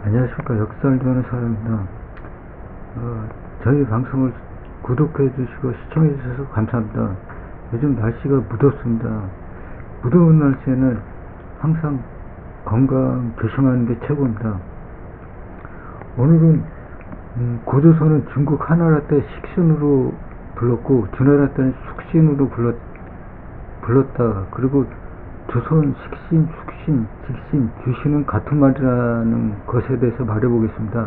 안녕하십니까. 역사를 좋아하는 사람입니다. 저희 방송을 구독해 주시고 시청해 주셔서 감사합니다. 요즘 날씨가 무덥습니다. 무더운 날씨에는 항상 건강 조심하는 게 최고입니다. 오늘은 고조선은 중국 한나라 때 식신으로 불렀고 주나라 때는 숙신으로 불렀다. 그리고 조선 식신, 숙신, 직신, 주신은 같은 말이라는 것에 대해서 말해보겠습니다.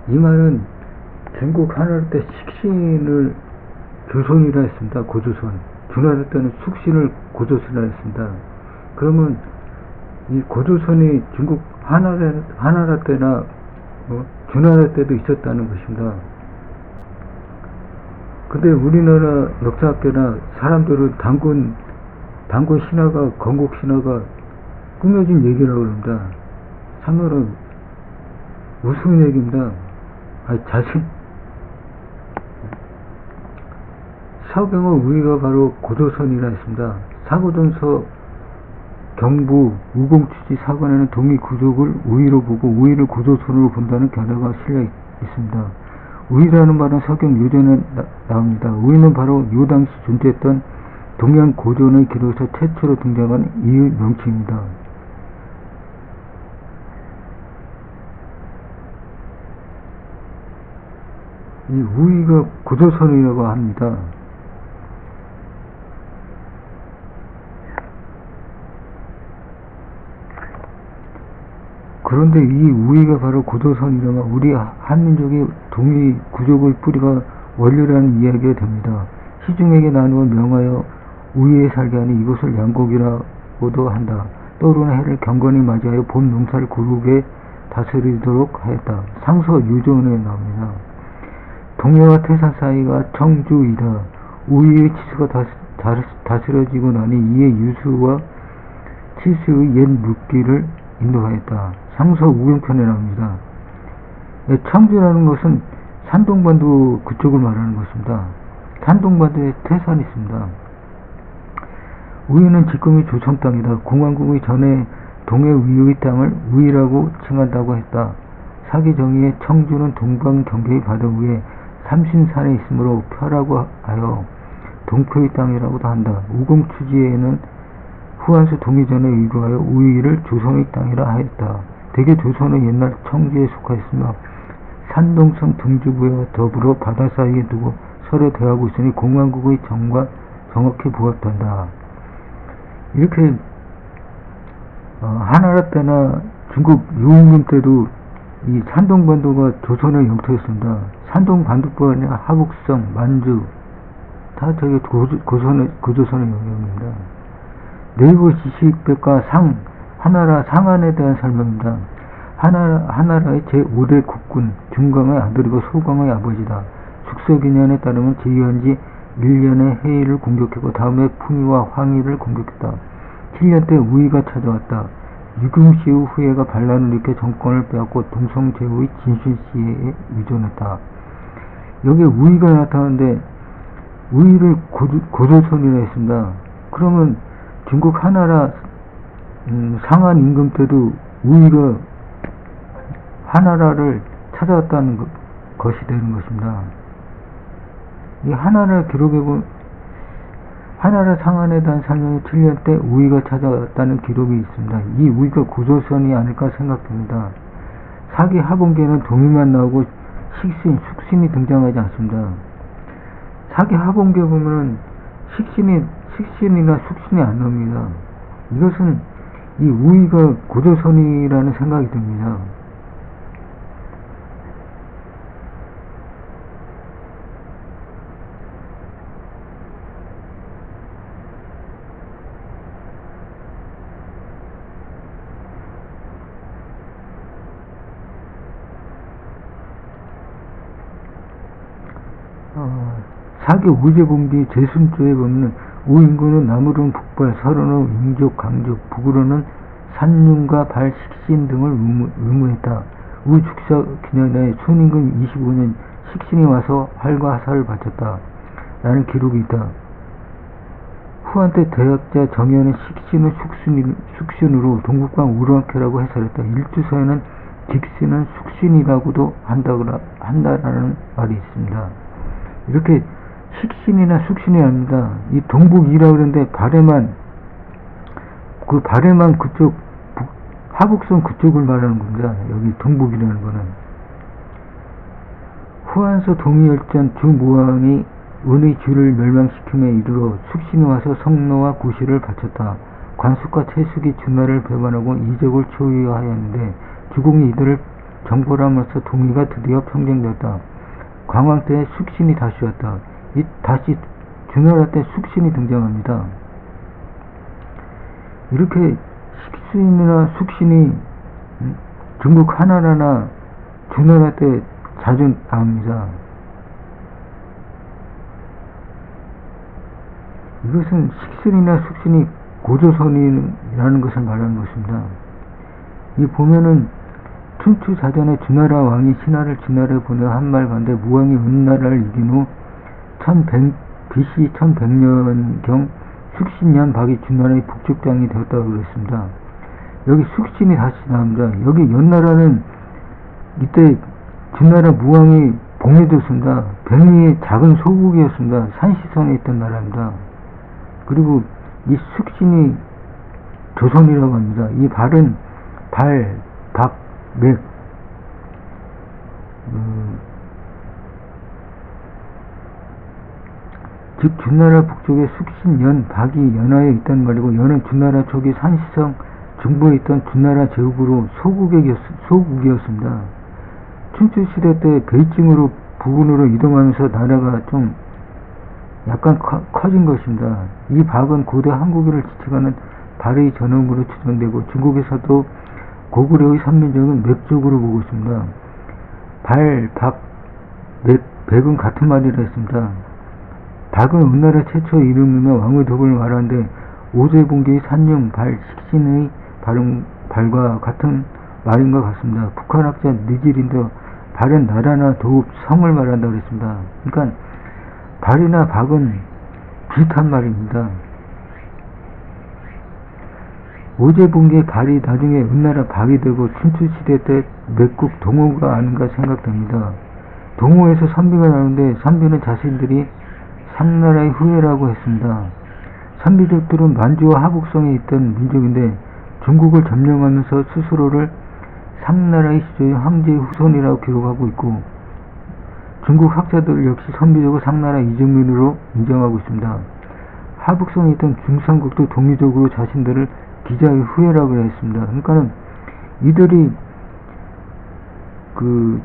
이 말은 중국 한나라 때 식신을 조선이라 했습니다. 고조선. 주나라 때는 숙신을 고조선이라 했습니다. 그러면 이 고조선이 중국 한나라 때나 주나라 때도 있었다는 것입니다. 근데 우리나라 역사학계나 사람들은 단군 신화가, 건국 신화가 꾸며진 얘기라고 합니다. 참으로 우스운 얘기입니다. 서경의 우위가 바로 고조선이라 했습니다. 사고전서 경부 우공추지 사관에는 동이 구족을 우위로 보고 우위를 고조선으로 본다는 견해가 실려 있습니다. 우위라는 말은 서경 요전에 나옵니다. 우위는 바로 요 당시 존재했던 동양 고전의 기록에서 최초로 등장한 이의 명칭입니다. 이 우위가 고조선이라고 합니다. 그런데 이 우위가 바로 고조선이라면 우리 한민족이 동이 구족의 뿌리가 원료라는 이야기가 됩니다. 시중에게 나누어 명하여 우위에 살게 하니 이곳을 양곡이라고도 한다. 떠오르는 해를 경건히 맞이하여 본 농사를 고르게 다스리도록 하였다. 상서 유전에 나옵니다. 동해와 태산 사이가 청주이다. 우위의 치수가 다스려지고 나니 이에 유수와 치수의 옛 묻기를 인도하였다. 상서 우경편에 나옵니다. 청주라는 것은 산동반도 그쪽을 말하는 것입니다. 산동반도에 태산이 있습니다. 우위는 지금의 조선 땅이다. 공황국의 전에 동해 위의 땅을 우위라고 칭한다고 했다. 사기정의의 청주는 동방 경계의 바다 위에 삼신산에 있으므로 표라고 하여 동표의 땅이라고도 한다. 우공추지에는 후한수 동의전에 의거하여 우위를 조선의 땅이라 하였다. 대개 조선은 옛날 청주에 속하였으며 산동성 등주부와 더불어 바다 사이에 두고 서로 대하고 있으니 공황국의 정과 정확히 부합된다. 이렇게 한나라 때나 중국 유임금 때도 이 산동반도가 조선의 영토였습니다. 산동반도뿐 아니라 하북성, 만주 다 저게 고조선의 영역입니다. 네이버 지식백과 한나라 상한에 대한 설명입니다. 한나라의 제5대 국군, 중광의 아들이고 소광의 아버지다. 숙서기년에 따르면 제위한 지 1년에 해의를 공격했고 다음에 풍의와 황의를 공격했다. 7년 때 우위가 찾아왔다. 유금시의 후예가 반란을 일으켜 정권을 빼앗고 동성제후의 진실시에 의존했다. 여기에 우위가 나타나는데 우위를 고조선이라 했습니다. 그러면 중국 한나라 상한 임금 때도 우위가 한나라를 찾아왔다는 것이 되는 것입니다. 이 한나라 기록에 보면 한나라 상한에 대한 설명이 7년 때 우위가 찾아왔다는 기록이 있습니다. 이 우위가 고조선이 아닐까 생각됩니다. 사기 하본계는 동의만 나오고 식신, 숙신이 등장하지 않습니다. 사기 하본계 보면은 식신이나 숙신이 안 나옵니다. 이것은 이 우위가 고조선이라는 생각이 듭니다. 사기 우제봉기 제순조에 보면 우인구는 남으로는 북발, 서로는 인족, 강족, 북으로는 산윤과 발, 식신 등을 의무했다. 우죽서 기년에 순임금 25년 식신이 와서 활과 하사를 바쳤다. 라는 기록이 있다. 후한 때 대학자 정현은 식신을 숙신으로 동국광 우르한케라고 해설했다. 일주서에는 직신은 숙신이라고도 한다라는 말이 있습니다. 이렇게 식신이나 숙신이 아닙니다. 이 동북이라고 그러는데 발에만 그쪽 하북선 그쪽을 말하는 겁니다. 여기 동북이라는 거는. 후한서 동의열전 주무왕이 은의 주를 멸망시킴에 이르러 숙신이 와서 성노와 구시를 바쳤다. 관숙과 채숙이 준하를 배반하고 이적을 초유하였는데 주공이 이들을 정벌함으로써 동의가 드디어 평정되었다. 광왕 때 숙신이 다시 왔다. 다시 주나라 때 숙신이 등장합니다. 이렇게 식신이나 숙신이 중국 하나라나 주나라 때 자주 나옵니다. 이것은 식신이나 숙신이 고조선이라는 것을 말하는 것입니다. 이 보면은 춘추사전에 주나라 왕이 신하를 진나라에 보내어 한말간데 무왕이 은나라를 이긴 후 BC 1100년경 숙신년 박이 주나라의 북쪽장이 되었다고 그랬습니다. 여기 숙신이 다시 나옵니다. 여기 연나라는 이때 주나라 무왕이 봉해졌습니다. 백리의 작은 소국이었습니다. 산시성에 있던 나라입니다. 그리고 이 숙신이 조선이라고 합니다. 이 발은 발, 박, 맥, 즉 주나라 북쪽에 숙신, 연, 박이 연하에 있단 말이고 연은 주나라 초기 산시성 중부에 있던 주나라 제국으로 소국이었습니다. 춘추시대 때 베이징으로 부근으로 이동하면서 나라가 좀 약간 커진 것입니다. 이 박은 고대 한국어를 지칭하는 발의 전음으로 추정되고 중국에서도 고구려의 선민족은 맥족으로 보고 있습니다. 발, 박, 맥, 백은 같은 말이라 했습니다. 박은 은나라 최초 이름이며 왕의 덕을 말하는데 오제붕계의 산용, 발, 식신의 발과 같은 말인 것 같습니다. 북한학자 느지린도 발은 나라나 도읍, 성을 말한다고 했습니다. 그러니까 발이나 박은 비슷한 말입니다. 오제붕계 발이 나중에 은나라 박이 되고 춘추시대 때 맥국 동호가 아닌가 생각됩니다. 동호에서 선비가 나오는데 선비는 자신들이 삼나라의 후예라고 했습니다. 선비족들은 만주와 하북성에 있던 민족인데 중국을 점령하면서 스스로를 상나라의 시조의 황제의 후손이라고 기록하고 있고 중국 학자들 역시 선비족을 상나라 이주민으로 인정하고 있습니다. 하북성에 있던 중산국도 동의적으로 자신들을 기자의 후예라고 했습니다. 그러니까는 이들이 그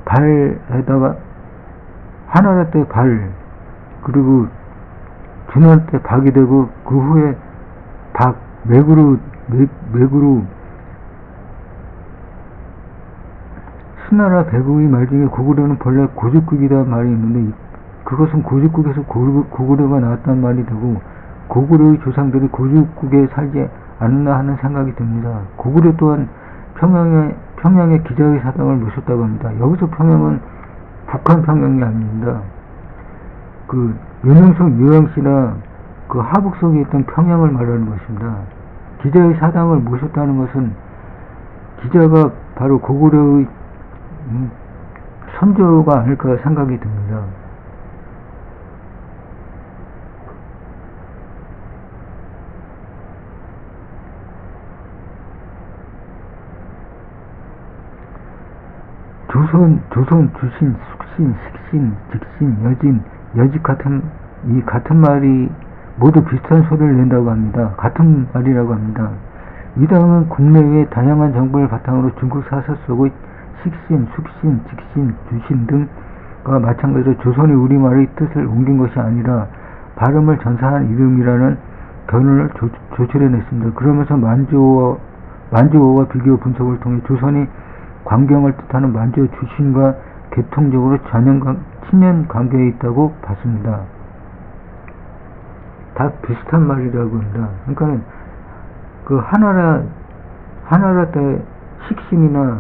발에다가 하나라 때 발, 그리고 주나라 때 박이 되고 그 후에 박, 맥으로 수나라 배국의 말 중에 고구려는 본래 고죽국이다 말이 있는데 그것은 고죽국에서 고구려가 나왔다는 말이 되고 고구려의 조상들이 고죽국에 살지 않나 하는 생각이 듭니다. 고구려 또한 평양에 기자의 사당을 모셨다고 합니다. 여기서 평양은 북한 평양이 아닙니다. 그 윤영석 유영씨나 그 하북성에 있던 평양을 말하는 것입니다. 기자의 사당을 모셨다는 것은 기자가 바로 고구려의 선조가 아닐까 생각이 듭니다. 조선, 주신, 숙신, 식신, 직신, 여진, 여직 같은 말이 모두 비슷한 소리를 낸다고 합니다. 같은 말이라고 합니다. 이 당은 국내외 다양한 정보를 바탕으로 중국 사설 속의 식신, 숙신, 직신, 주신 등과 마찬가지로 조선의 우리말의 뜻을 옮긴 것이 아니라 발음을 전사한 이름이라는 결론을 조출해냈습니다. 그러면서 만주어와 비교 분석을 통해 조선이 광경을 뜻하는 만주어 주신과 계통적으로 친연 관계에 있다고 봤습니다. 다 비슷한 말이라고 합니다. 그러니까 그 하나라 때 식신이나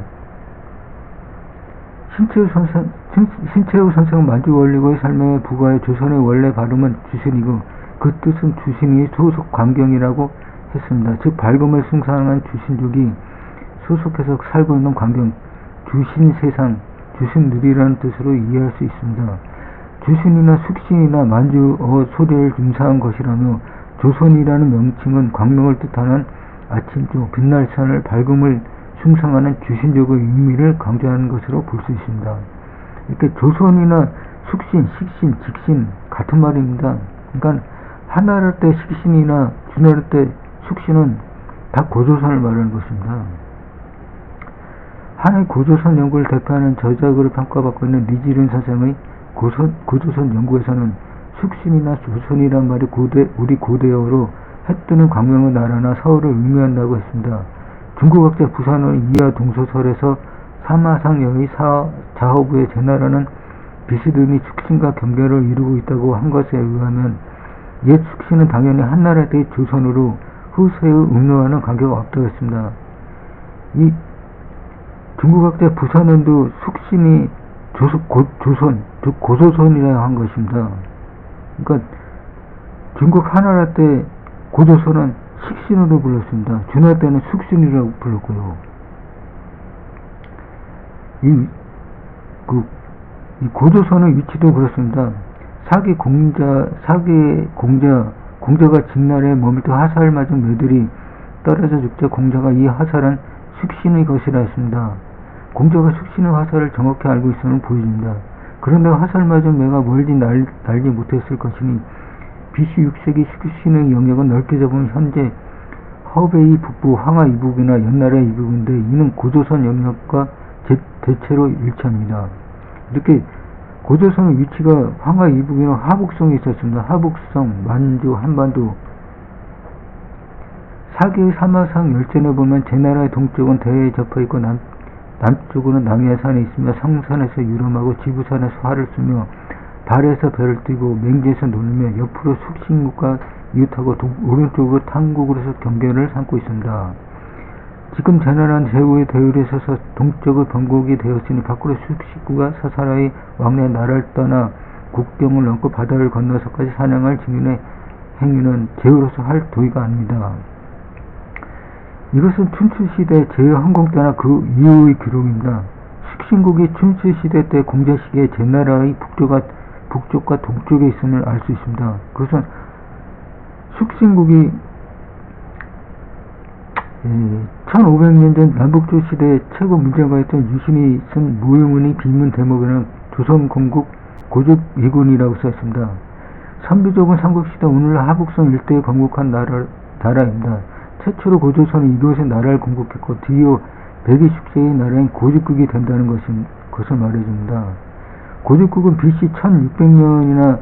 신채우 선생은 만주 원리고의 설명에 부과해 조선의 원래 발음은 주신이고 그 뜻은 주신이 소속 광경이라고 했습니다. 즉 발금을 숭상한 주신족이 소속해서 살고 있는 광경, 주신세상, 주신누리라는 뜻으로 이해할 수 있습니다. 주신이나 숙신이나 만주어 소리를 융사한 것이라며 조선이라는 명칭은 광명을 뜻하는 아침조, 빛날 산을 밝음을 숭상하는 주신족의 의미를 강조하는 것으로 볼 수 있습니다. 이렇게 조선이나 숙신, 식신, 직신 같은 말입니다. 그러니까 한나라 때 식신이나 주나라 때 숙신은 다 고조선을 말하는 것입니다. 한의 고조선 연구를 대표하는 저작으로 평가받고 있는 리지른 선생의 고조선 연구에서는 숙신이나 조선이란 말이 우리 고대어로 해뜨는 광명의 나라나 서울을 의미한다고 했습니다. 중국학자 부산의 이하 동서설에서 사마상여의 자허부의 제나라는 비스듬히 숙신과 경계를 이루고 있다고 한 것에 의하면 옛 숙신은 당연히 한나라 때의 조선으로 후세의 음노와는 관계가 없다고 했습니다. 이 중국학자 부산은도 숙신이 조선, 즉 고조선이라 한 것입니다. 그러니까 중국 한나라 때 고조선은 식신으로 불렀습니다. 주나 때는 숙신이라고 불렀고요. 이 고조선의 위치도 그렇습니다. 사기 공자가 진날에 머물러 화살을 맞은 매들이 떨어져 죽자 공자가 이 화살은 숙신의 것이라 했습니다. 공자가 숙신의 화살을 정확히 알고 있음을 보여줍니다. 그런데 화살 맞은 매가 멀리 날지 못했을 것이니 BC 6세기 숙신의 영역은 넓게 잡으면 현재 허베이 북부, 황하 이북이나 연나라 이북인데 이는 고조선 영역과 대체로 일치합니다. 이렇게 고조선의 위치가 황하 이북이나 하북성에 있었습니다. 하북성, 만주, 한반도. 사기의 사마상 열전에 보면 제나라의 동쪽은 대해에 접해있고 남쪽으로는 남해산에 있으며 성산에서 유람하고 지부산에서 활을 쏘며 발에서 배를 띄고 맹지에서 놀며 옆으로 숙신국과 이웃하고 오른쪽으로 탕국으로서 경계를 삼고 있습니다. 지금 제나라는 제후의 대열에 서서 동쪽의 병곡이 되었으니 밖으로 숙신국과 서사라의 왕래 나라를 떠나 국경을 넘고 바다를 건너서까지 사냥할 증인의 행위는 제후로서 할 도의가 아닙니다. 이것은 춘추시대 제후헌공 때나 그 이후의 기록입니다. 숙신국이 춘추시대 때 공자 시기에 제나라의 북쪽과 동쪽에 있음을 알 수 있습니다. 그것은 숙신국이 1500년 전 남북조 시대에 최고 문제가였던 유신이 쓴 무용운의 비문 대목에는 조선건국 고죽예군이라고 써있습니다. 선비족은 삼국시대 오늘날 하북성 일대에 건국한 나라입니다. 최초로 고조선은 이곳의 나라를 건국했고 뒤이어 120세의 나라인 고죽국이 된다는 것을 말해줍니다. 고죽국은 BC 1600년이나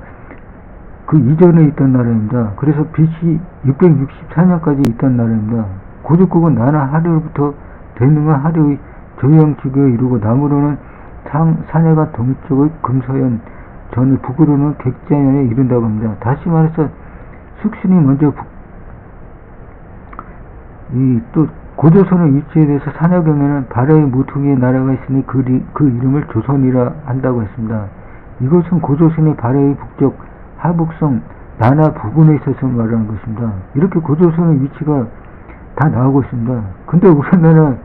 그 이전에 있던 나라입니다. 그래서 BC 664년까지 있던 나라입니다. 고죽국은 나나 하류로부터 대능한 하류의 조영지구에 이르고 남으로는 사내가 동쪽의 금서현, 전의 북으로는 객자현에 이른다고 합니다. 다시 말해서 숙신이 먼저 또 고조선의 위치에 대해서 산여경에는 발해의 모퉁이의 나라가 있으니 그 이름을 조선이라 한다고 했습니다. 이것은 고조선이 발해의 북쪽 하북성 나나 부근에 있었음을 말하는 것입니다. 이렇게 고조선의 위치가 다 나오고 있습니다. 근데 우리나라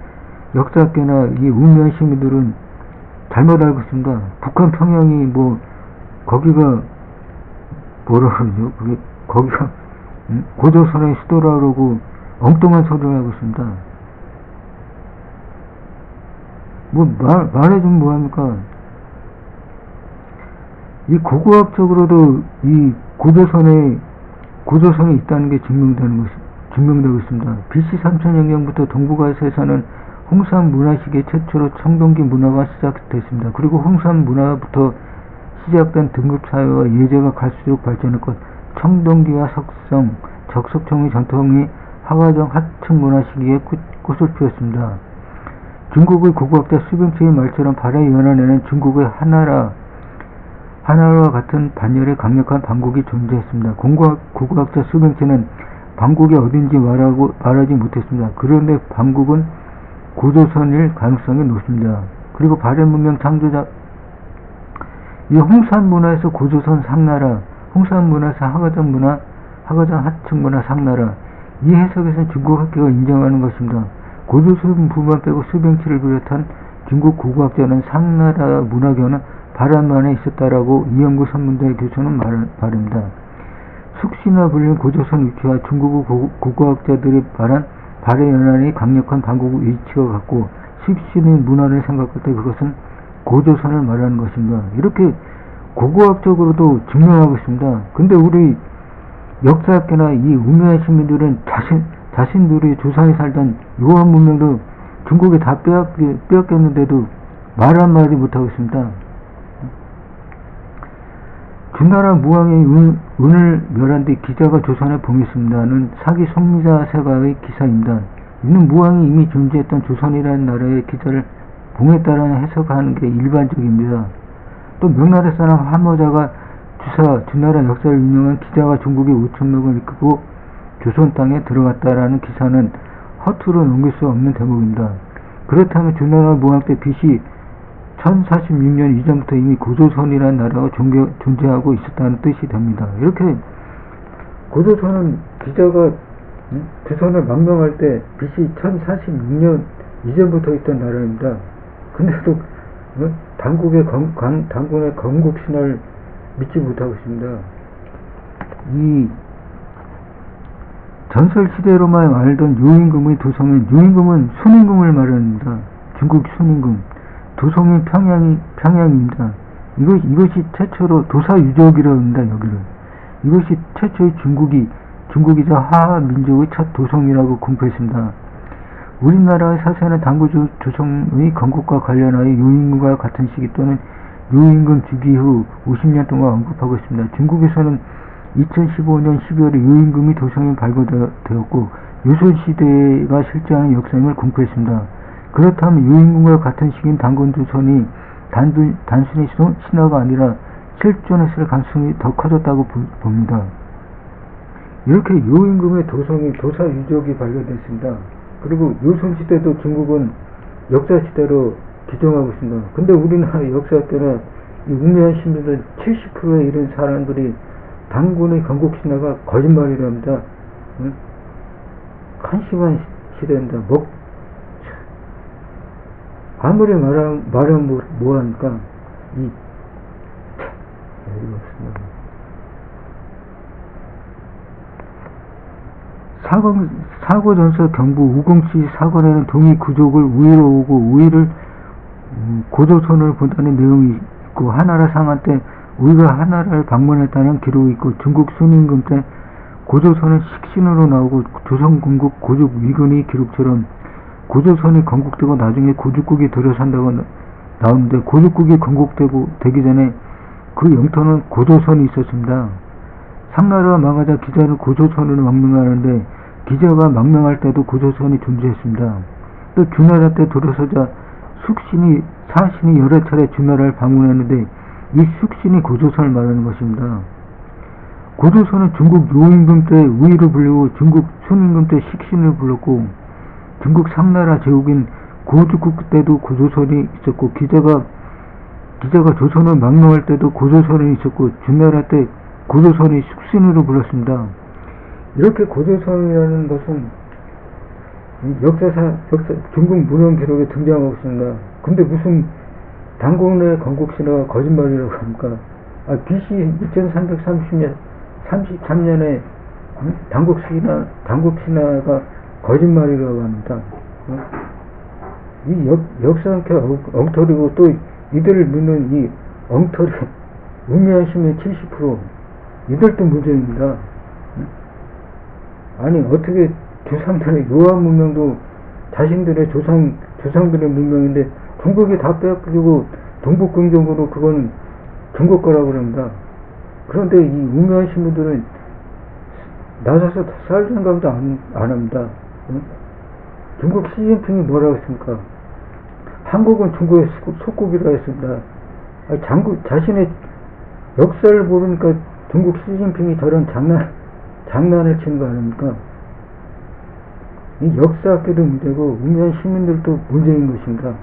역사학계나 이 우면 시민들은 잘못 알고 있습니다. 북한 평양이 거기가 뭐라 그러죠? 거기가 고조선의 수도라 그러고 엉뚱한 소리를 하고 있습니다. 말해주면 뭐합니까? 이 고고학적으로도 이 고조선이 있다는 게 증명되고 있습니다. BC 3000년경부터 동북아시아에서는 홍산 문화 시기에 최초로 청동기 문화가 시작됐습니다. 그리고 홍산 문화부터 시작된 등급사회와 예제가 갈수록 발전했고 청동기와 석성, 적석청의 전통이 하가정 하층 문화 시기에 꽃을 피웠습니다. 중국의 고고학자 수병체의 말처럼 발해의 연안에는 중국의 하나라와 같은 반열의 강력한 반국이 존재했습니다. 고고학자 수병체는 반국이 어딘지 말하지 못했습니다. 그런데 반국은 고조선일 가능성이 높습니다. 그리고 발해 문명 창조자 이 홍산 문화에서 고조선 상나라, 홍산 문화에서 하가정 문화, 하가정 하층 문화 상나라 이 해석에서는 중국 학계가 인정하는 것입니다. 고조선부만 빼고 수병치를 비롯한 중국 고고학자는 상나라 문화견은 바람만에 있었다라고 이영구 선문대 교수는 말합니다. 숙시나 불린 고조선 위치와 중국의 고고학자들이 말한 발해 연안이 강력한 반국 위치와 같고 숙신의 문화를 생각할 때 그것은 고조선을 말하는 것입니다. 이렇게 고고학적으로도 증명하고 있습니다. 근데 우리 역사학계나 이 우미한 시민들은 자신들이 조상이 살던 요한 문명도 중국에 다 빼앗겼는데도 말 한마디 못하고 있습니다. 주나라 무왕의 은을 멸한 뒤 기자가 조선에 봉했습니다는 사기 송리자 세가의 기사입니다. 이는 무왕이 이미 존재했던 조선이라는 나라의 기자를 봉했다라는 해석하는 게 일반적입니다. 또 명나라 사람 화모자가 주나라 역사를 인용한 기자가 중국의 5천명을 이끌고 조선 땅에 들어갔다라는 기사는 허투루 넘길 수 없는 대목입니다. 그렇다면 주나라 무왕 때 BC 1046년 이전부터 이미 고조선이라는 나라가 존재하고 있었다는 뜻이 됩니다. 이렇게 고조선은 기자가 조선을 망명할 때 BC 1046년 이전부터 있던 나라입니다. 근데도 당군의 건국 신화를 믿지 못하고 있습니다. 이 전설 시대로만 알던 유임금의 도성인 유임금은 순임금을 말합니다. 중국 순임금. 도성인 평양입니다. 이것이 최초로 도사 유적이라고 합니다. 여기를. 이것이 최초의 중국이자 하하 민족의 첫 도성이라고 공표했습니다. 우리나라의 사세는 당구 조성의 건국과 관련하여 유임금과 같은 시기 또는 유임금 주기 후 50년 동안 언급하고 있습니다. 중국에서는 2015년 12월에 유임금이 도성이 발굴되었고 요술시대가 실제하는 역사임을 공표했습니다. 그렇다면 유임금과 같은 시기인 당군조선이 단순히 신화가 아니라 실존했을 가능성이 더 커졌다고 봅니다. 이렇게 유임금의 도사 유적이 발견됐습니다. 그리고 요술시대도 중국은 역사시대로 규정하고 있습니다. 근데 우리나라 역사 때는 이 우매한 시민들 70%에 이른 사람들이 당군의 건국신화가 거짓말이랍니다. 응? 한심한 시대입니다. 아무리 말하면 뭐하니까 사고전서 경부 우공시 사건에는 동이 구족을 우위로 오고 우위를 고조선을 본다는 내용이 있고 하나라 상한 때 우위가 하나라를 방문했다는 기록이 있고 중국 순임금 때 고조선은 식신으로 나오고 조선 건국 고죽 위근의 기록처럼 고조선이 건국되고 나중에 고죽국이 들어선다고 나오는데 고죽국이 건국되기 전에 그 영토는 고조선이 있었습니다. 상나라가 망하자 기자는 고조선으로 망명하는데 기자가 망명할 때도 고조선이 존재했습니다. 또 주나라 때 들어서자 사신이 여러 차례 주나라를 방문했는데 이 숙신이 고조선을 말하는 것입니다. 고조선은 중국 요임금 때 우위로 불리고 중국 순임금 때 식신을 불렀고 중국 상나라 제국인 고죽국 때도 고조선이 있었고 기자가 조선을 망명할 때도 고조선이 있었고 주나라 때 고조선이 숙신으로 불렀습니다. 이렇게 고조선이라는 것은 중국 문헌 기록에 등장하고 있습니다. 근데 무슨 당군의 건국신화가 거짓말이라고 합니까? BC 2333년에 당국신화가 거짓말이라고 합니다. 이 역사학계 엉터리고 또 이들을 믿는 이 엉터리 우미한 시민 70% 이들도 문제입니다. 아니 어떻게 조상들의 요한 문명도 자신들의 조상들의 문명인데 중국이 다 빼앗기고 동북공정으로 그건 중국 거라고 그럽니다. 그런데 이 우미한 시민들은 나서서 살 생각도 안 합니다. 중국 시진핑이 뭐라고 했습니까? 한국은 중국의 속국이라 했습니다. 자신의 역사를 모르니까 중국 시진핑이 저런 장난을 치는 거 아닙니까? 이 역사학계도 문제고 우미한 시민들도 문제인 것입니다.